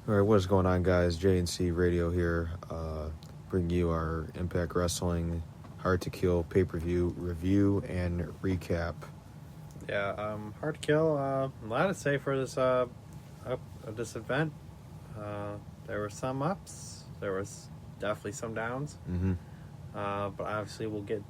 All right, what is going on, guys? JNC Radio here. Bring you our Impact Wrestling Hard to Kill pay-per-view review and recap. Yeah, hard to kill. A lot to say for this event. There were some ups. There was definitely some downs. Mm-hmm. But obviously we're gonna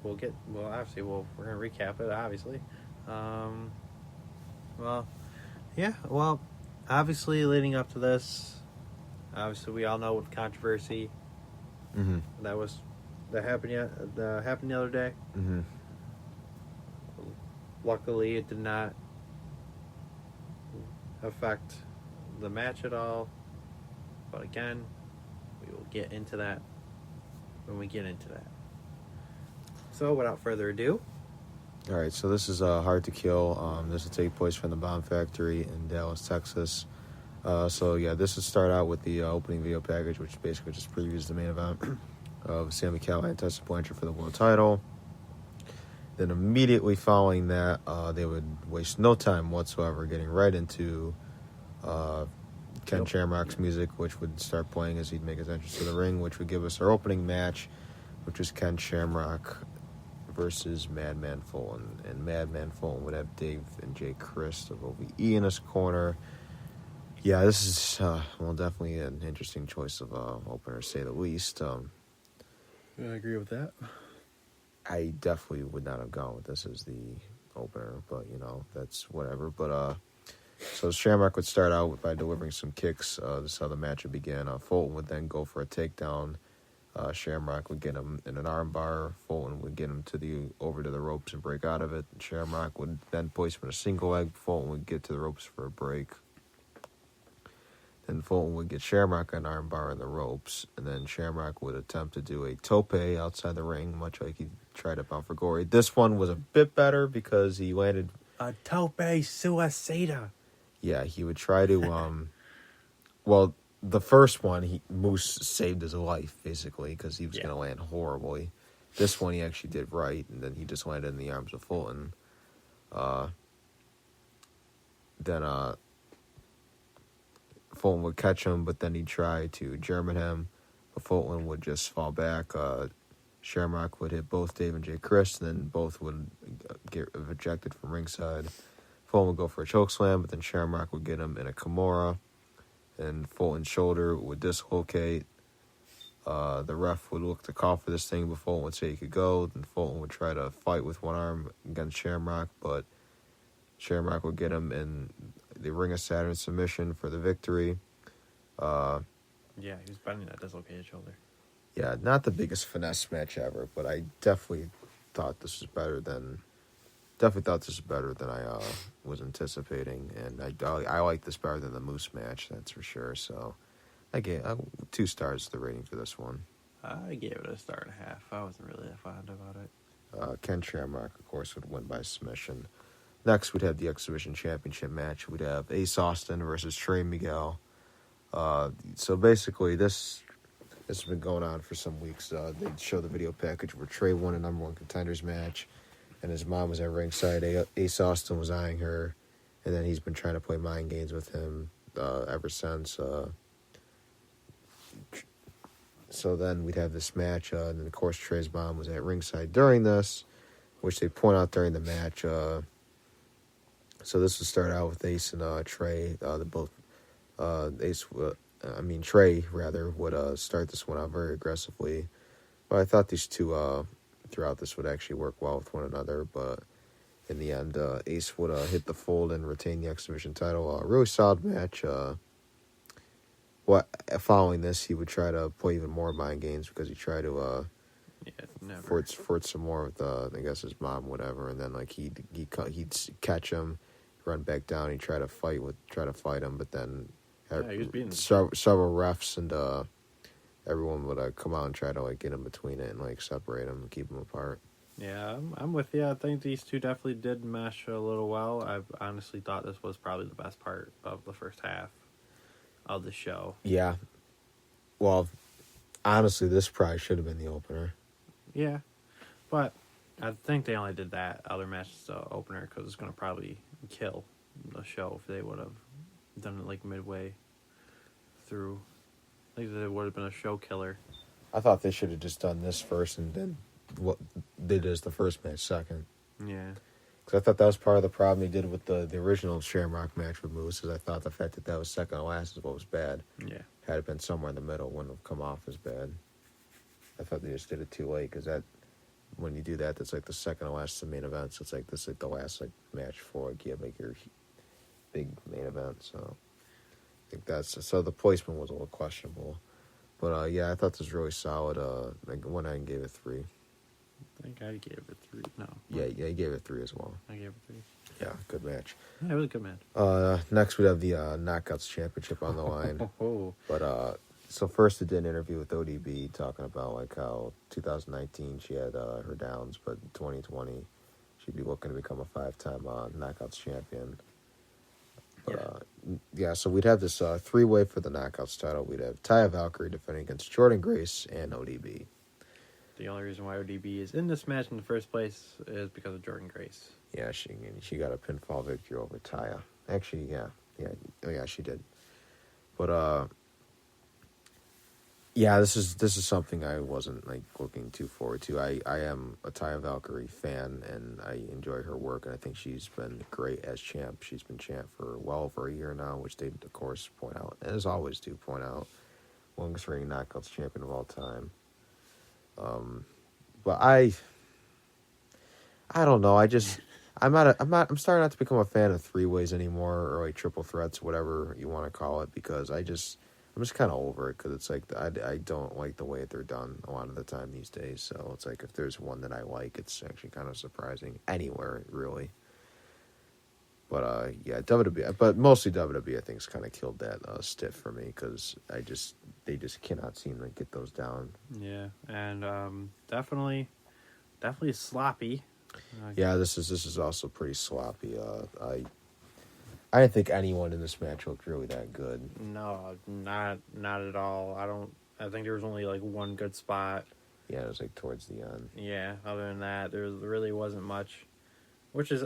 recap it. Obviously, um, well, yeah. Well, obviously leading up to this, obviously we all know what controversy Mm-hmm. that was that happened the other day. Mm-hmm. Luckily, it did not affect the match at all. But again, we will get into that when we get into that. So, without further ado, All right, so this is Hard to Kill. This will take place from the Bomb Factory in Dallas, Texas. This will start out with the opening video package, which basically just previews the main event of Sami Callihan and Tessa Blanchard for the world title. Then immediately following that, they would waste no time whatsoever getting right into Ken Shamrock's music, which would start playing as he'd make his entrance to the ring, which would give us our opening match, which was Ken Shamrock versus Madman Fulton. And Madman Fulton would have Dave and Jay Christ of OVE in his corner. Yeah, this is, definitely an interesting choice of opener, to say the least. I agree with that. I definitely would not have gone with this as the opener, but, that's whatever. But, so Shamrock would start out by delivering some kicks. This is how the match would begin. Fulton would then go for a takedown. Shamrock would get him in an armbar. Fulton would get him over to the ropes and break out of it. Shamrock would then place him in a single leg. Fulton would get to the ropes for a break. Then Fulton would get Shamrock an armbar in the ropes, and then Shamrock would attempt to do a tope outside the ring, much like he tried at Bound for Glory. This one was a bit better because he landed A tope suicida. Yeah, he would try to. The first one, Moose saved his life basically because he was going to land horribly. This one he actually did right, and then he just landed in the arms of Fulton. Then Fulton would catch him, but then he'd try to German him. But Fulton would just fall back. Shamrock would hit both Dave and Jay Christ, and then both would get ejected from ringside. Fulton would go for a chokeslam, but then Shamrock would get him in a Kimura, and Fulton's shoulder would dislocate. The ref would look to call for this thing, but Fulton would say he could go. Then Fulton would try to fight with one arm against Shamrock, but Shamrock would get him in the Ring of Saturn submission for the victory. Yeah, he was bending that dislocated shoulder. Yeah, not the biggest finesse match ever, but I definitely thought this was better than I was anticipating, and I like this better than the Moose match, that's for sure. So I gave 2 stars to the rating for this one. I gave it a star and a half. I wasn't really that fond about it. Ken Shamrock, of course, would win by submission. Next, we'd have the Exhibition Championship match. We'd have Ace Austin versus Trey Miguel. So basically, this has been going on for some weeks. They show the video package where Trey won a number 1 contenders match, and his mom was at ringside. Ace Austin was eyeing her, and then he's been trying to play mind games with him ever since. So then we'd have this match, and then of course Trey's mom was at ringside during this, which they point out during the match. So this would start out with Ace and Trey. Trey rather would start this one out very aggressively. But I thought these two throughout this would actually work well with one another. But in the end, Ace would hit the fold and retain the X Division title. A really solid match. Following this, he would try to play even more mind games because he tried to flirt some more with I guess his mom, whatever. And then like he'd catch him, run back down. He'd try to fight him, but then he was beating several refs and everyone would come out and try to like get in between it and like separate them and keep them apart. Yeah, I'm with you. I think these two definitely did mesh a little well. I honestly thought this was probably the best part of the first half of the show. Yeah. Well, honestly, this probably should have been the opener. Yeah, but I think they only did that other match as the opener because it's going to probably kill the show if they would have done it like midway. through. I think that it would have been a show killer. I thought they should have just done this first and then what they did as the first match second. Yeah. Because I thought that was part of the problem they did with the original Shamrock match with Moose. Is I thought the fact that was second to last is what was bad. Yeah. Had it been somewhere in the middle, it wouldn't have come off as bad. I thought they just did it too late because that when you do that, that's like the second to last to the main event. So it's like this is like the last like match for like your big main event. So I think that's so the placement was a little questionable. But yeah, I thought this was really solid. Like went ahead and gave it 3. I think I gave it 3. No. Yeah, he gave it 3 as well. I gave it 3. Yeah, good match. Yeah, it was a good match. Next we have the Knockouts Championship on the line. Oh. But so first, it did an interview with ODB talking about like how 2019 she had her downs, but 2020 she'd be looking to become a 5-time Knockouts champion. But, yeah, so we'd have this 3-way for the Knockouts title. We'd have Taya Valkyrie defending against Jordan Grace and ODB. The only reason why ODB is in this match in the first place is because of Jordan Grace. Yeah, she got a pinfall victory over Taya. Actually, yeah, she did. But yeah, this is something I wasn't like looking too forward to. I am a Taya Valkyrie fan, and I enjoy her work, and I think she's been great as champ. She's been champ for well over a year now, which they of course point out, and as always do point out, longest reigning Knockouts champion of all time. But I don't know. I'm starting not to become a fan of 3-ways anymore, or like triple threats, whatever you want to call it, because I'm just kind of over it, because it's like I don't like the way they're done a lot of the time these days. So it's like if there's one that I like, it's actually kind of surprising anywhere really. But yeah, WWE, but mostly WWE, I think, has kind of killed that stiff for me, because they just cannot seem to get those down. Yeah, and definitely sloppy. Yeah, this is also pretty sloppy. I didn't think anyone in this match looked really that good. No, not at all. I think there was only like one good spot. Yeah, it was like towards the end. Yeah, other than that, there really wasn't much, which is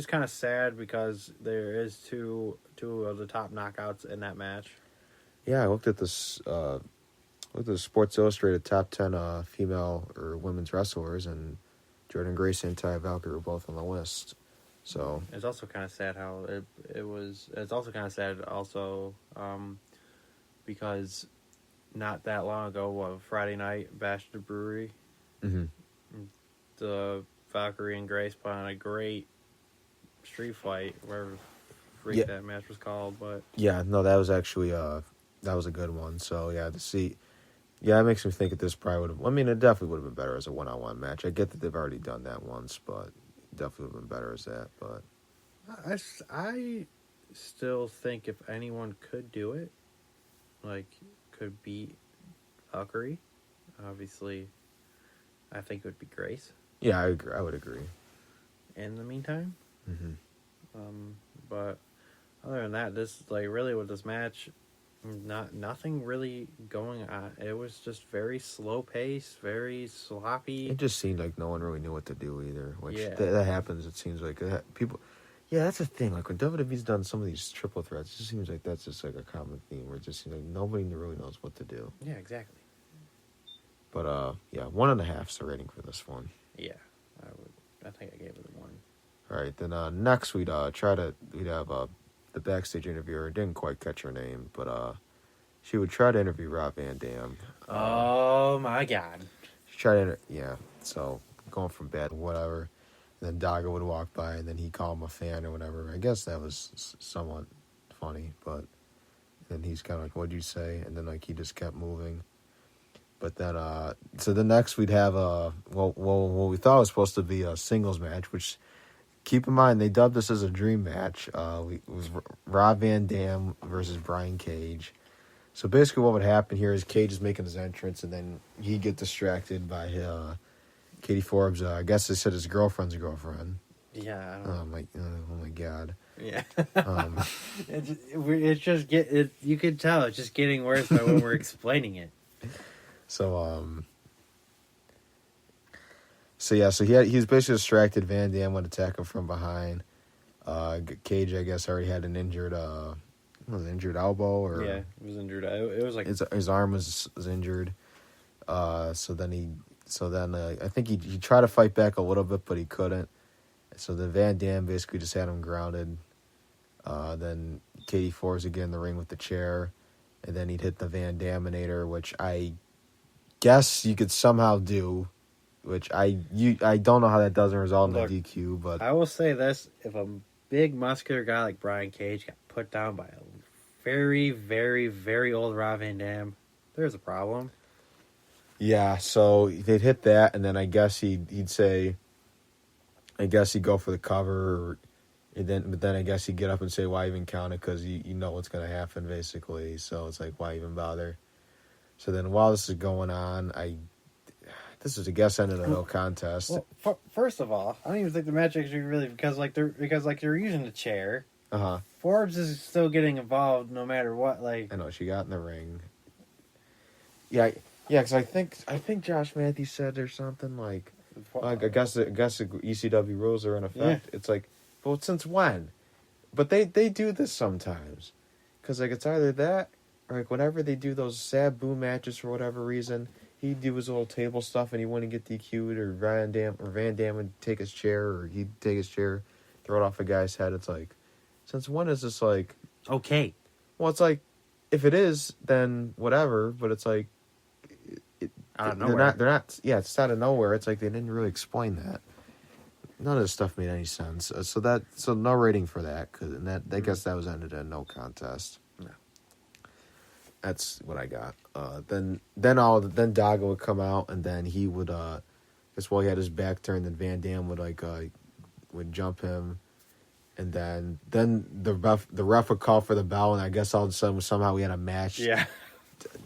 kind of sad, because there is two of the top knockouts in that match. Yeah, I looked at this. Looked at the Sports Illustrated top 10 female or women's wrestlers, and Jordan Grace and Taya Valkyrie were both on the list. So it's also kind of sad how it was. It's also kind of sad because not that long ago, Friday night, Bash at the Brewery, the Valkyrie and Grace put on a great street fight, whatever that match was called. But yeah, no, that was actually that was a good one. So yeah, to see. Yeah, it makes me think that this probably would have... I mean, it definitely would have been better as a one-on-one match. I get that they've already done that once, but it definitely would have been better as that. But I still think if anyone could do it, like, could beat Valkyrie, obviously, I think it would be Grace. Yeah, I agree. I would agree. In the meantime. But other than that, this, like, really with this match... Nothing really going on. It was just very slow pace, very sloppy. It just seemed like no one really knew what to do either. Which yeah. that happens. It seems like people. Yeah, that's the thing. Like when WWE's done some of these triple threats, it just seems like that's just like a common theme where it just seems like nobody really knows what to do. Yeah, exactly. But yeah, 1.5 is the rating for this one. Yeah, I think I gave it a 1. All right, then next we'd have the backstage interviewer. Didn't quite catch her name, but she would try to interview Rob Van Dam. Oh my God! She tried to, so going from bad to whatever. And then Daga would walk by, and then he'd call him a fan or whatever. I guess that was somewhat funny, but then he's kind of like, "What'd you say?" And then like he just kept moving. But then, so the next we'd have what we thought was supposed to be a singles match, which. Keep in mind, they dubbed this as a dream match. It was Rob Van Dam versus Brian Cage. So basically what would happen here is Cage is making his entrance, and then he'd get distracted by Katie Forbes. I guess they said his girlfriend's girlfriend. Yeah. I don't know. Oh my God. Yeah. It's just you could tell it's just getting worse by when we're explaining it. So he was basically distracted. Van Dam would attack him from behind. Cage, I guess, already had an injured was it injured elbow or Yeah, he was injured. It was like his arm was injured. So then I think he tried to fight back a little bit, but he couldn't. So then Van Dam basically just had him grounded. Then Katie Forbes would get in the ring with the chair, and then he'd hit the Van Daminator, which I guess you could somehow do. Which I don't know how that doesn't result in a Look, DQ, but I will say this: if a big muscular guy like Brian Cage got put down by a very, very, very old Rob Van Dam, there's a problem. yeah. So they'd hit that, and then I guess he'd say, I guess he'd go for the cover, but then I guess he'd get up and say, why even count it? Because you know what's going to happen, basically. So it's like, why even bother? So then while this is going on, this is, I guess, ended a no contest. Well, first of all, I don't even think the match actually really because they're using the chair. Uh-huh. Forbes is still getting involved no matter what. Like, I know, she got in the ring. Yeah, because I think Josh Matthews said or something like I guess the ECW rules are in effect. Yeah. It's like, well, since when? But they do this sometimes, because like it's either that or like whenever they do those sad boom matches for whatever reason, he'd do his little table stuff and he wouldn't get DQ'd, or Van Dam would take his chair, or he'd take his chair, throw it off a guy's head. It's like, since when is this like? okay, Well, it's like, if it is, then whatever. But it's like, out of nowhere. They're not. Yeah, it's out of nowhere. It's like they didn't really explain that. None of this stuff made any sense. So no rating for that. I guess that was ended in no contest. No. That's what I got. Then Daga would come out, and then he would. That's while he had his back turned, then Van Dam would jump him. And then the ref would call for the bell, and I guess all of a sudden somehow we had a match. Yeah.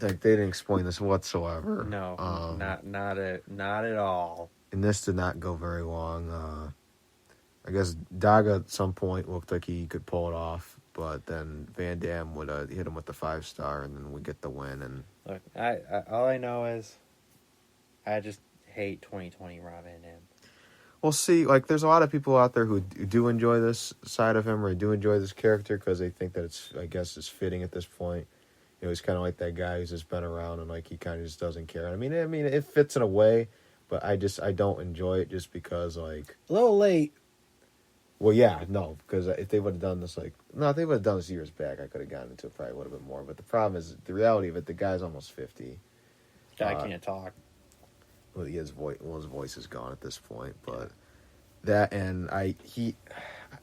Like they didn't explain this whatsoever. No, not at all. And this did not go very long. I guess Daga at some point looked like he could pull it off, but then Van Dam would hit him with the 5-star, and then we get the win. And Look, I all I know is I just hate 2020 Rob Van Dam. we'll see. Like, there's a lot of people out there who do enjoy this side of him, or do enjoy this character because they think that it's fitting at this point. You know, he's kind of like that guy who's just been around and like he kind of just doesn't care. I mean, it fits in a way, but I don't enjoy it just because like A little late. Well, yeah, no, because if they would have done this if they would have done this years back, I could have gotten into it probably a little bit more. But the problem is the reality of it. The guy's almost 50. Guy can't talk. Well, his voice is gone at this point. But that and I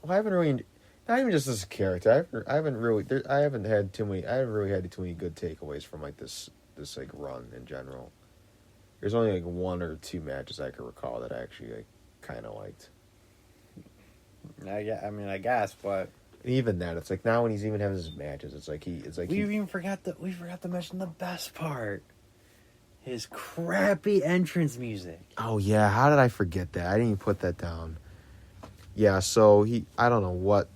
haven't really. Not even just as a character. I haven't really had too many good takeaways from like this like run in general. There's only like 1 or 2 matches I can recall that I actually like kind of liked. I guess, but And even that, it's like now when he's even having his matches, we forgot to mention the best part. His crappy entrance music. Oh yeah, how did I forget that? I didn't even put that down. Yeah, so I don't know what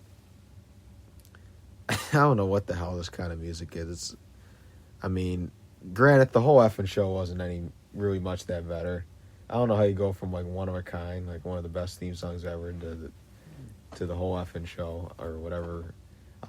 the hell this kind of music is. I mean, granted, the whole effing show wasn't any really much that better. I don't know how you go from like one of a kind, like one of the best theme songs ever, to the whole effing show or whatever.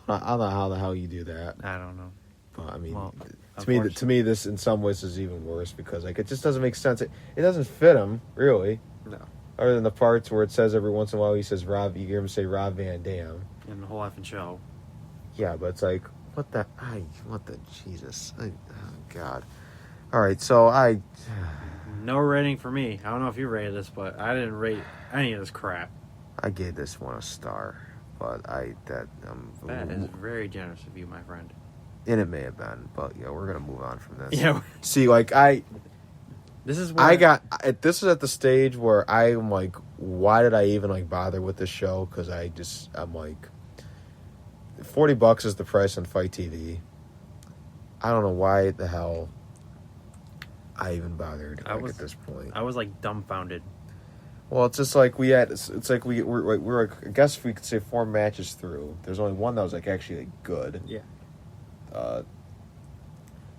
I don't know how the hell you do that. I don't know. But I mean, Well, to me, this in some ways is even worse because like it just doesn't make sense. It doesn't fit him really. No. Other than the parts where it says every once in a while he says Rob, you hear him say Rob Van Dam. In the whole effing show. Yeah, but it's like what the Jesus, oh God. All right, so No rating for me. I don't know if you rated this, but I didn't rate any of this crap. I gave this one a star, but That is very generous of you, my friend. and it may have been, but yeah, we're gonna move on from this. Yeah. See, like This is where this is at the stage where I'm like, why did I even like bother with this show? Because I'm like, $40 is the price on Fight TV. I don't know why the hell I even bothered at this point. I was like dumbfounded. Well, it's just like we're like, I guess we could say 4 matches through. There's only one that was like actually like, good. Yeah.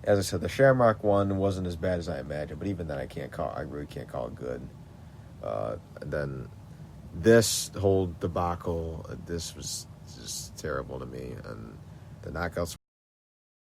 As I said, the Shamrock one wasn't as bad as I imagined, but even then I really can't call it good. And then this whole debacle, this was just terrible to me. And the knockouts